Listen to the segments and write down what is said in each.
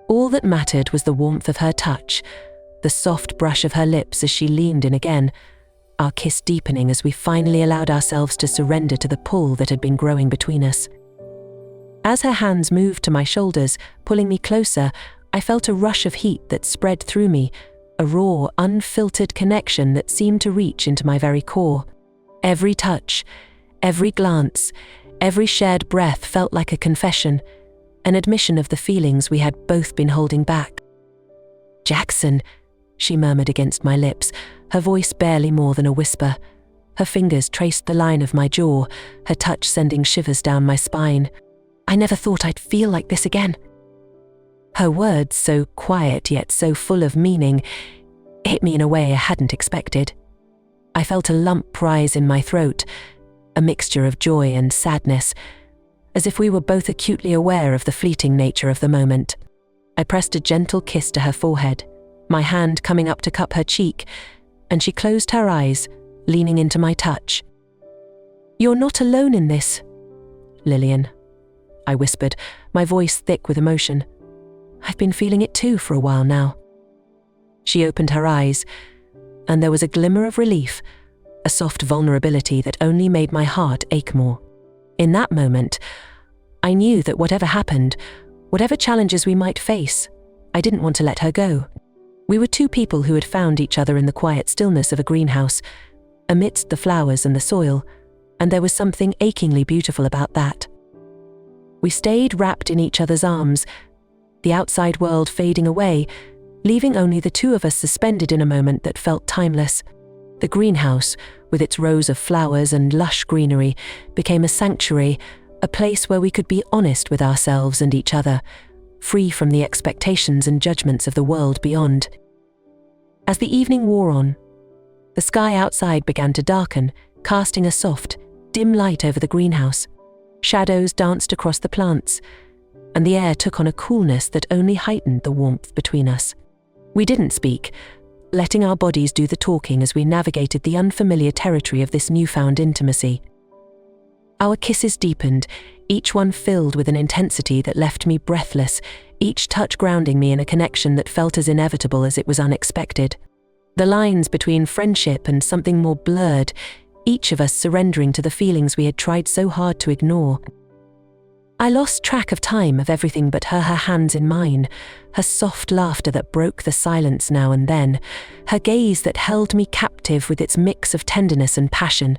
All that mattered was the warmth of her touch, the soft brush of her lips as she leaned in again, our kiss deepening as we finally allowed ourselves to surrender to the pull that had been growing between us. As her hands moved to my shoulders, pulling me closer, I felt a rush of heat that spread through me, a raw, unfiltered connection that seemed to reach into my very core. Every touch, every glance, every shared breath felt like a confession, an admission of the feelings we had both been holding back. "Jackson," she murmured against my lips, her voice barely more than a whisper. Her fingers traced the line of my jaw, her touch sending shivers down my spine. "I never thought I'd feel like this again." Her words, so quiet yet so full of meaning, hit me in a way I hadn't expected. I felt a lump rise in my throat, a mixture of joy and sadness, as if we were both acutely aware of the fleeting nature of the moment. I pressed a gentle kiss to her forehead, my hand coming up to cup her cheek, and she closed her eyes, leaning into my touch. "You're not alone in this, Lillian," I whispered, my voice thick with emotion. "I've been feeling it too for a while now." She opened her eyes, and there was a glimmer of relief, a soft vulnerability that only made my heart ache more. In that moment, I knew that whatever happened, whatever challenges we might face, I didn't want to let her go. We were two people who had found each other in the quiet stillness of a greenhouse, amidst the flowers and the soil, and there was something achingly beautiful about that. We stayed wrapped in each other's arms, the outside world fading away, leaving only the two of us suspended in a moment that felt timeless. The greenhouse, with its rows of flowers and lush greenery, became a sanctuary, a place where we could be honest with ourselves and each other, free from the expectations and judgments of the world beyond. As the evening wore on, the sky outside began to darken, casting a soft, dim light over the greenhouse. Shadows danced across the plants, and the air took on a coolness that only heightened the warmth between us. We didn't speak, letting our bodies do the talking as we navigated the unfamiliar territory of this newfound intimacy. Our kisses deepened, each one filled with an intensity that left me breathless, each touch grounding me in a connection that felt as inevitable as it was unexpected. The lines between friendship and something more blurred, each of us surrendering to the feelings we had tried so hard to ignore. I lost track of time, of everything but her hands in mine, her soft laughter that broke the silence now and then, her gaze that held me captive with its mix of tenderness and passion.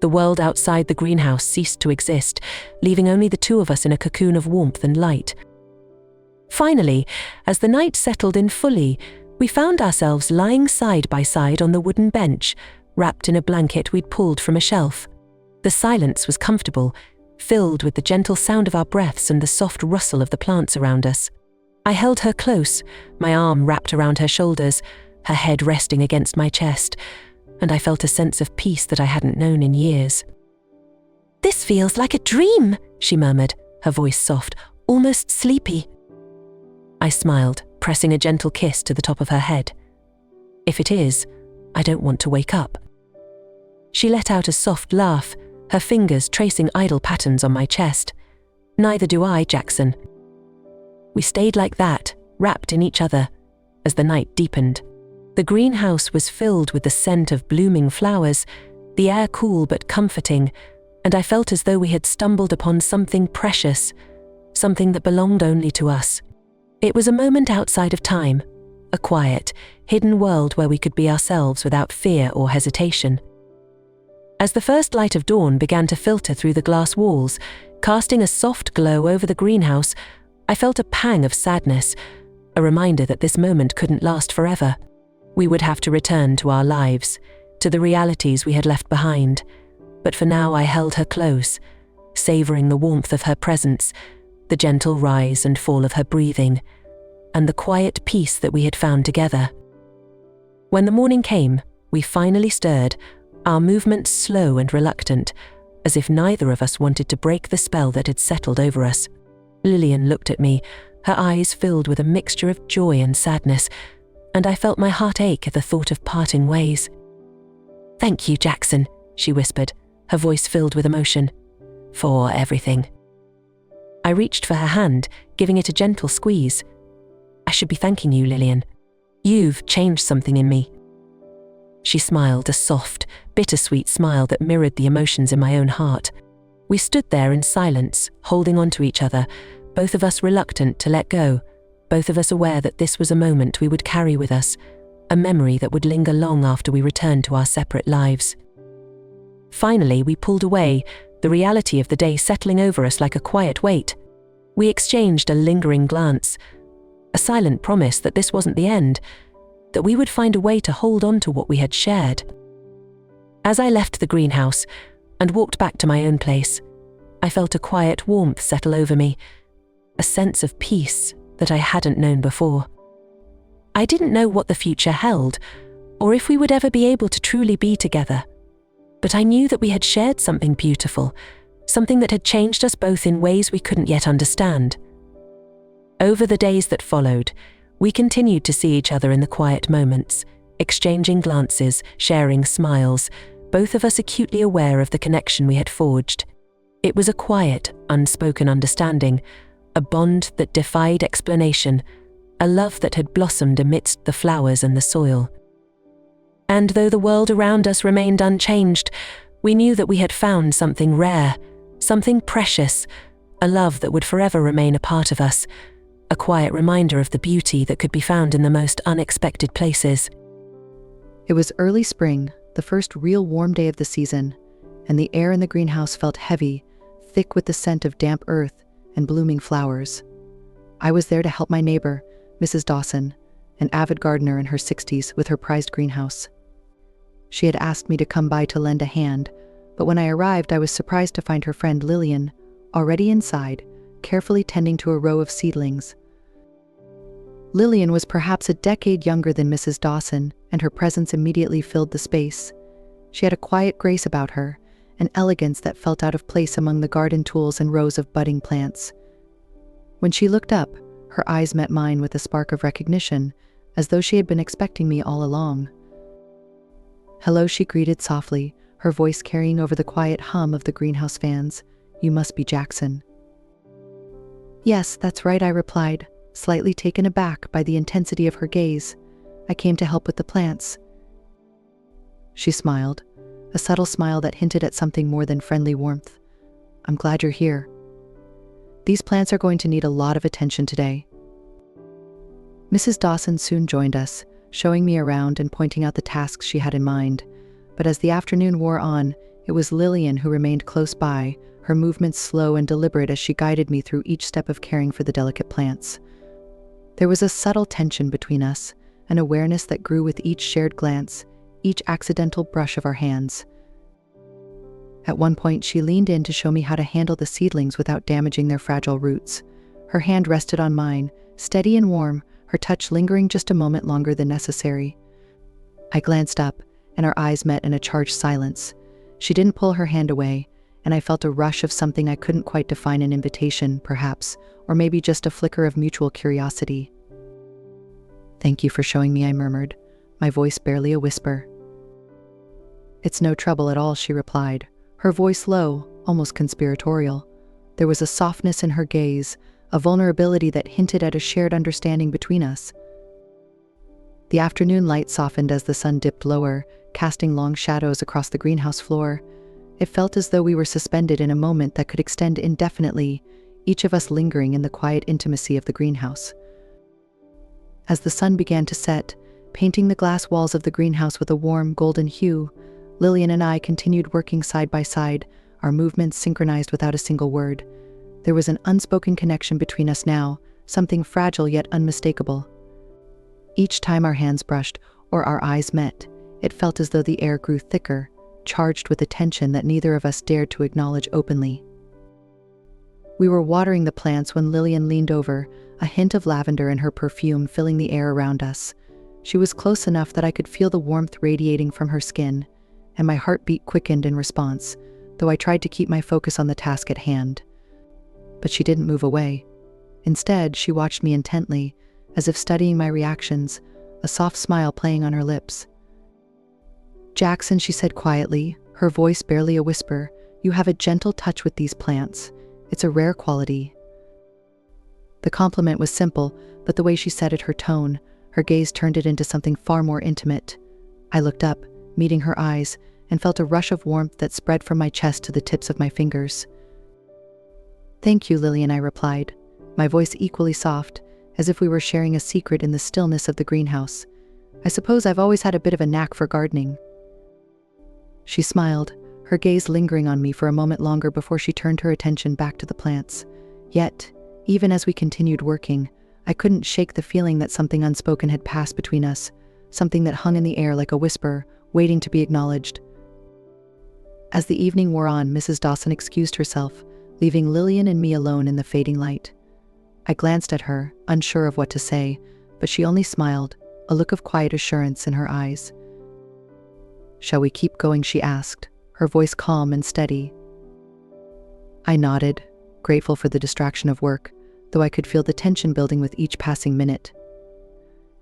The world outside the greenhouse ceased to exist, leaving only the two of us in a cocoon of warmth and light. Finally, as the night settled in fully, we found ourselves lying side by side on the wooden bench, wrapped in a blanket we'd pulled from a shelf. The silence was comfortable, filled with the gentle sound of our breaths and the soft rustle of the plants around us. I held her close, my arm wrapped around her shoulders, her head resting against my chest, and I felt a sense of peace that I hadn't known in years. "This feels like a dream," she murmured, her voice soft, almost sleepy. I smiled, pressing a gentle kiss to the top of her head. "If it is, I don't want to wake up." She let out a soft laugh, her fingers tracing idle patterns on my chest. "Neither do I, Jackson." We stayed like that, wrapped in each other, as the night deepened. The greenhouse was filled with the scent of blooming flowers, the air cool but comforting, and I felt as though we had stumbled upon something precious, something that belonged only to us. It was a moment outside of time, a quiet, hidden world where we could be ourselves without fear or hesitation. As the first light of dawn began to filter through the glass walls, casting a soft glow over the greenhouse, I felt a pang of sadness, a reminder that this moment couldn't last forever. We would have to return to our lives, to the realities we had left behind, but for now I held her close, savoring the warmth of her presence, the gentle rise and fall of her breathing, and the quiet peace that we had found together. When the morning came, we finally stirred, our movements slow and reluctant, as if neither of us wanted to break the spell that had settled over us. Lillian looked at me, her eyes filled with a mixture of joy and sadness, and I felt my heart ache at the thought of parting ways. "Thank you, Jackson," she whispered, her voice filled with emotion, "for everything." I reached for her hand, giving it a gentle squeeze. I should be thanking you, Lillian. You've changed something in me." She smiled, a soft, bittersweet smile that mirrored the emotions in my own heart. We stood there in silence, holding on to each other, both of us reluctant to let go, both of us aware that this was a moment we would carry with us, a memory that would linger long after we returned to our separate lives. Finally, we pulled away, the reality of the day settling over us like a quiet weight. We exchanged a lingering glance, a silent promise that this wasn't the end, that we would find a way to hold on to what we had shared. As I left the greenhouse and walked back to my own place, I felt a quiet warmth settle over me, a sense of peace that I hadn't known before. I didn't know what the future held, or if we would ever be able to truly be together, but I knew that we had shared something beautiful, something that had changed us both in ways we couldn't yet understand. Over the days that followed, we continued to see each other in the quiet moments, exchanging glances, sharing smiles, both of us acutely aware of the connection we had forged. It was a quiet, unspoken understanding, a bond that defied explanation, a love that had blossomed amidst the flowers and the soil. And though the world around us remained unchanged, we knew that we had found something rare, something precious, a love that would forever remain a part of us, a quiet reminder of the beauty that could be found in the most unexpected places. It was early spring, the first real warm day of the season, and the air in the greenhouse felt heavy, thick with the scent of damp earth and blooming flowers. I was there to help my neighbor, Mrs. Dawson, an avid gardener in her 60s with her prized greenhouse. She had asked me to come by to lend a hand, but when I arrived, I was surprised to find her friend Lillian already inside, carefully tending to a row of seedlings. Lillian was perhaps a decade younger than Mrs. Dawson, and her presence immediately filled the space. She had a quiet grace about her, an elegance that felt out of place among the garden tools and rows of budding plants. When she looked up, her eyes met mine with a spark of recognition, as though she had been expecting me all along. "Hello," she greeted softly, her voice carrying over the quiet hum of the greenhouse fans. "You must be Jackson." "Yes, that's right," I replied, slightly taken aback by the intensity of her gaze. "I came to help with the plants." She smiled, a subtle smile that hinted at something more than friendly warmth. "I'm glad you're here. These plants are going to need a lot of attention today." Mrs. Dawson soon joined us, showing me around and pointing out the tasks she had in mind. But as the afternoon wore on, it was Lillian who remained close by, her movements slow and deliberate as she guided me through each step of caring for the delicate plants. There was a subtle tension between us, an awareness that grew with each shared glance, each accidental brush of our hands. At one point, she leaned in to show me how to handle the seedlings without damaging their fragile roots. Her hand rested on mine, steady and warm, her touch lingering just a moment longer than necessary. I glanced up, and our eyes met in a charged silence. She didn't pull her hand away, and I felt a rush of something I couldn't quite define, an invitation, perhaps, or maybe just a flicker of mutual curiosity. "Thank you for showing me," I murmured, my voice barely a whisper. "It's no trouble at all," she replied, her voice low, almost conspiratorial. There was a softness in her gaze, a vulnerability that hinted at a shared understanding between us. The afternoon light softened as the sun dipped lower, casting long shadows across the greenhouse floor. It felt as though we were suspended in a moment that could extend indefinitely, each of us lingering in the quiet intimacy of the greenhouse. As the sun began to set, painting the glass walls of the greenhouse with a warm, golden hue, Lillian and I continued working side by side, our movements synchronized without a single word. There was an unspoken connection between us now, something fragile yet unmistakable. Each time our hands brushed or our eyes met, it felt as though the air grew thicker, charged with a tension that neither of us dared to acknowledge openly. We were watering the plants when Lillian leaned over, a hint of lavender in her perfume filling the air around us. She was close enough that I could feel the warmth radiating from her skin, and my heartbeat quickened in response, though I tried to keep my focus on the task at hand. But she didn't move away. Instead, she watched me intently, as if studying my reactions, a soft smile playing on her lips. "Jackson," she said quietly, her voice barely a whisper, "you have a gentle touch with these plants. It's a rare quality." The compliment was simple, but the way she said it, her tone, her gaze turned it into something far more intimate. I looked up, meeting her eyes, and felt a rush of warmth that spread from my chest to the tips of my fingers. "Thank you, Lillian," I replied, my voice equally soft, as if we were sharing a secret in the stillness of the greenhouse. "I suppose I've always had a bit of a knack for gardening." She smiled, her gaze lingering on me for a moment longer before she turned her attention back to the plants. Yet, even as we continued working, I couldn't shake the feeling that something unspoken had passed between us, something that hung in the air like a whisper, waiting to be acknowledged. As the evening wore on, Mrs. Dawson excused herself, leaving Lillian and me alone in the fading light. I glanced at her, unsure of what to say, but she only smiled, a look of quiet assurance in her eyes. "Shall we keep going?" she asked, her voice calm and steady. I nodded, grateful for the distraction of work, though I could feel the tension building with each passing minute.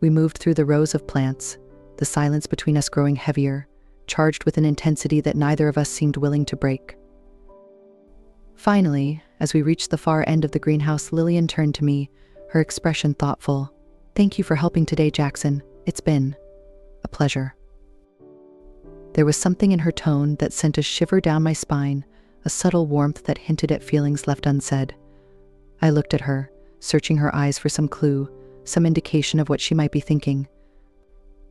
We moved through the rows of plants, the silence between us growing heavier, charged with an intensity that neither of us seemed willing to break. Finally, as we reached the far end of the greenhouse, Lillian turned to me, her expression thoughtful. "Thank you for helping today, Jackson. It's been a pleasure." There was something in her tone that sent a shiver down my spine, a subtle warmth that hinted at feelings left unsaid. I looked at her, searching her eyes for some clue, some indication of what she might be thinking.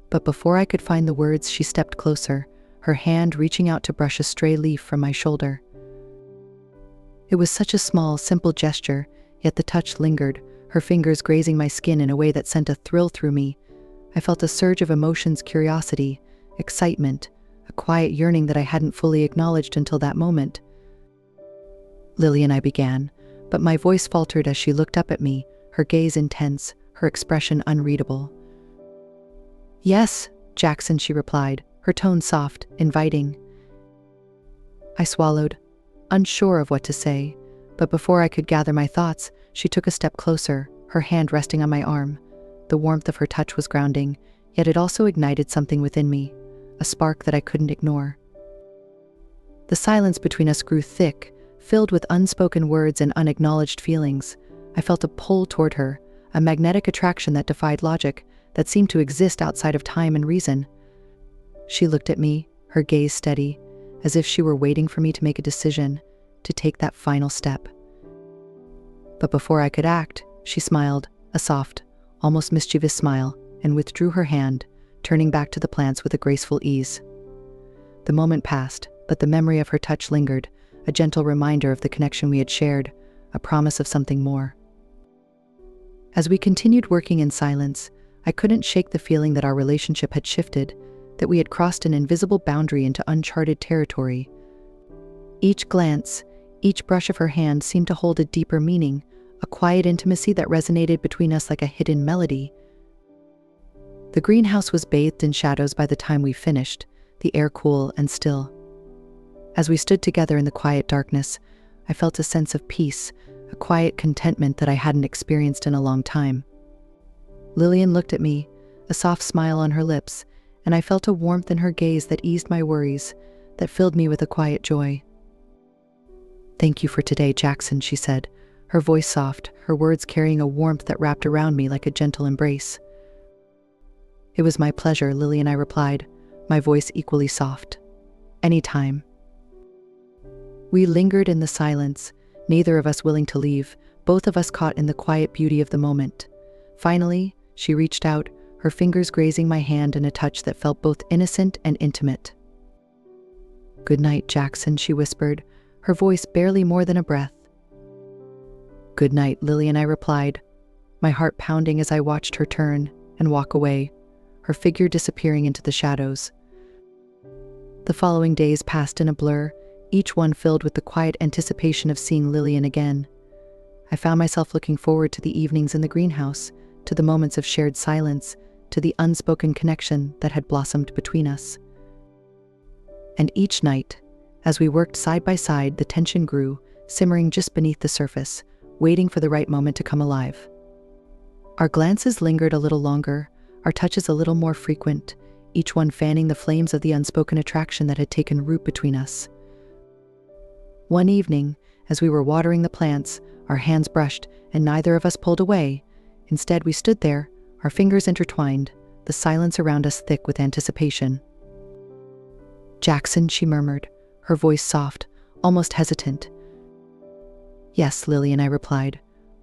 But before I could find the words, she stepped closer, her hand reaching out to brush a stray leaf from my shoulder. It was such a small, simple gesture, yet the touch lingered, her fingers grazing my skin in a way that sent a thrill through me. I felt a surge of emotions: curiosity, excitement, a quiet yearning that I hadn't fully acknowledged until that moment. "Lillian," I began, but my voice faltered as she looked up at me, her gaze intense, her expression unreadable. "Yes, Jackson," she replied, her tone soft, inviting. I swallowed, unsure of what to say, but before I could gather my thoughts, she took a step closer, her hand resting on my arm. The warmth of her touch was grounding, yet it also ignited something within me, a spark that I couldn't ignore. The silence between us grew thick, filled with unspoken words and unacknowledged feelings. I felt a pull toward her, a magnetic attraction that defied logic, that seemed to exist outside of time and reason. She looked at me, her gaze steady, as if she were waiting for me to make a decision, to take that final step. But before I could act, she smiled, a soft, almost mischievous smile, and withdrew her hand, turning back to the plants with a graceful ease. The moment passed, but the memory of her touch lingered, a gentle reminder of the connection we had shared, a promise of something more. As we continued working in silence, I couldn't shake the feeling that our relationship had shifted, that we had crossed an invisible boundary into uncharted territory. Each glance, each brush of her hand seemed to hold a deeper meaning, a quiet intimacy that resonated between us like a hidden melody. The greenhouse was bathed in shadows by the time we finished, the air cool and still. As we stood together in the quiet darkness, I felt a sense of peace, a quiet contentment that I hadn't experienced in a long time. Lillian looked at me, a soft smile on her lips, and I felt a warmth in her gaze that eased my worries, that filled me with a quiet joy. "Thank you for today, Jackson," she said, her voice soft, her words carrying a warmth that wrapped around me like a gentle embrace. "It was my pleasure," Lillian, I replied, my voice equally soft. "Anytime." We lingered in the silence, neither of us willing to leave, both of us caught in the quiet beauty of the moment. Finally, she reached out, her fingers grazing my hand in a touch that felt both innocent and intimate. "Good night, Jackson," she whispered, her voice barely more than a breath. "Good night, Lillian," I replied, my heart pounding as I watched her turn and walk away, her figure disappearing into the shadows. The following days passed in a blur, each one filled with the quiet anticipation of seeing Lillian again. I found myself looking forward to the evenings in the greenhouse, to the moments of shared silence, to the unspoken connection that had blossomed between us. And each night, as we worked side by side, the tension grew, simmering just beneath the surface, waiting for the right moment to come alive. Our glances lingered a little longer, our touches a little more frequent, each one fanning the flames of the unspoken attraction that had taken root between us. One evening, As we were watering the plants, our hands brushed, and neither of us pulled away. Instead, we stood there, our fingers intertwined, the silence around us thick with anticipation. "Jackson," she murmured, her voice soft, almost hesitant. "Yes, Lillian," I replied,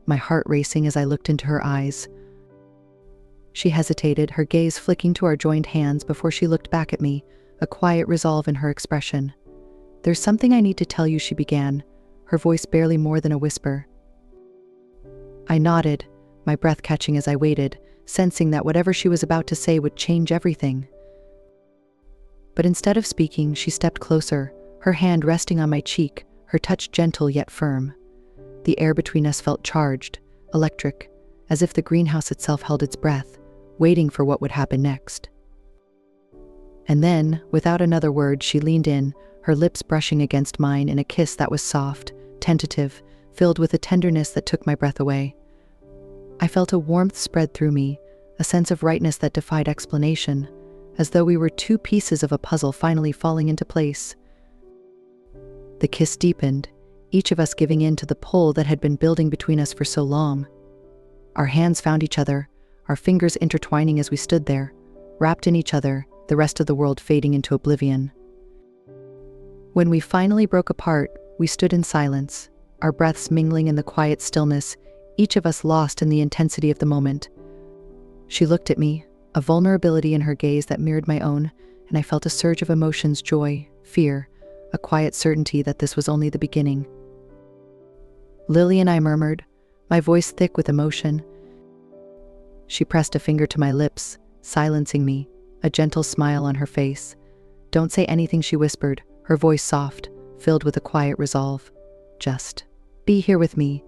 my heart racing as I looked into her eyes. She hesitated, her gaze flicking to our joined hands before she looked back at me, a quiet resolve in her expression. "There's something I need to tell you," she began, her voice barely more than a whisper. I nodded, my breath catching as I waited, sensing that whatever she was about to say would change everything. But instead of speaking, she stepped closer, her hand resting on my cheek, her touch gentle yet firm. The air between us felt charged, electric, as if the greenhouse itself held its breath, waiting for what would happen next. And then, without another word, she leaned in, her lips brushing against mine in a kiss that was soft, tentative, filled with a tenderness that took my breath away. I felt a warmth spread through me, a sense of rightness that defied explanation, as though we were two pieces of a puzzle finally falling into place. The kiss deepened, each of us giving in to the pull that had been building between us for so long. Our hands found each other, our fingers intertwining as we stood there, wrapped in each other, the rest of the world fading into oblivion. When we finally broke apart, we stood in silence, our breaths mingling in the quiet stillness, each of us lost in the intensity of the moment. She looked at me, a vulnerability in her gaze that mirrored my own, and I felt a surge of emotions: joy, fear, a quiet certainty that this was only the beginning. "Lillian," I murmured, my voice thick with emotion. She pressed a finger to my lips, silencing me, a gentle smile on her face. "Don't say anything," she whispered, her voice soft, filled with a quiet resolve. "Just be here with me."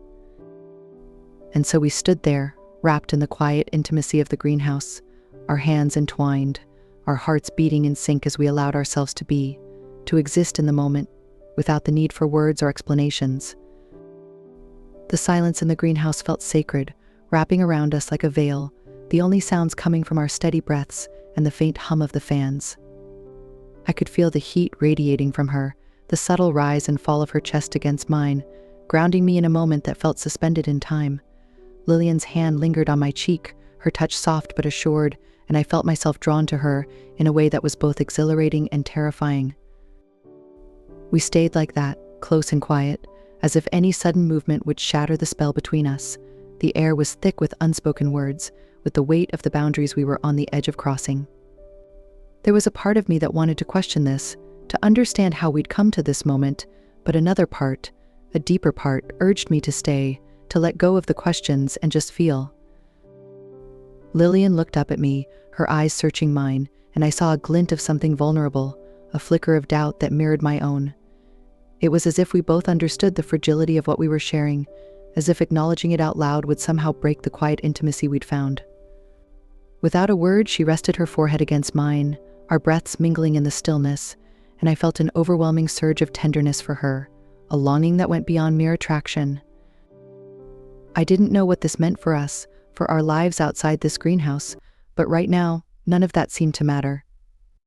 And so we stood there, wrapped in the quiet intimacy of the greenhouse, our hands entwined, our hearts beating in sync as we allowed ourselves to be, to exist in the moment, without the need for words or explanations. The silence in the greenhouse felt sacred, wrapping around us like a veil, the only sounds coming from our steady breaths and the faint hum of the fans. I could feel the heat radiating from her, the subtle rise and fall of her chest against mine, grounding me in a moment that felt suspended in time. Lillian's hand lingered on my cheek, her touch soft but assured, and I felt myself drawn to her in a way that was both exhilarating and terrifying. We stayed like that, close and quiet, as if any sudden movement would shatter the spell between us. The air was thick with unspoken words, with the weight of the boundaries we were on the edge of crossing. There was a part of me that wanted to question this, to understand how we'd come to this moment, but another part, a deeper part, urged me to stay, to let go of the questions and just feel. Lillian looked up at me, her eyes searching mine, and I saw a glint of something vulnerable, a flicker of doubt that mirrored my own. It was as if we both understood the fragility of what we were sharing, as if acknowledging it out loud would somehow break the quiet intimacy we'd found. Without a word, she rested her forehead against mine, our breaths mingling in the stillness, and I felt an overwhelming surge of tenderness for her, a longing that went beyond mere attraction. I didn't know what this meant for us, for our lives outside this greenhouse, but right now, none of that seemed to matter.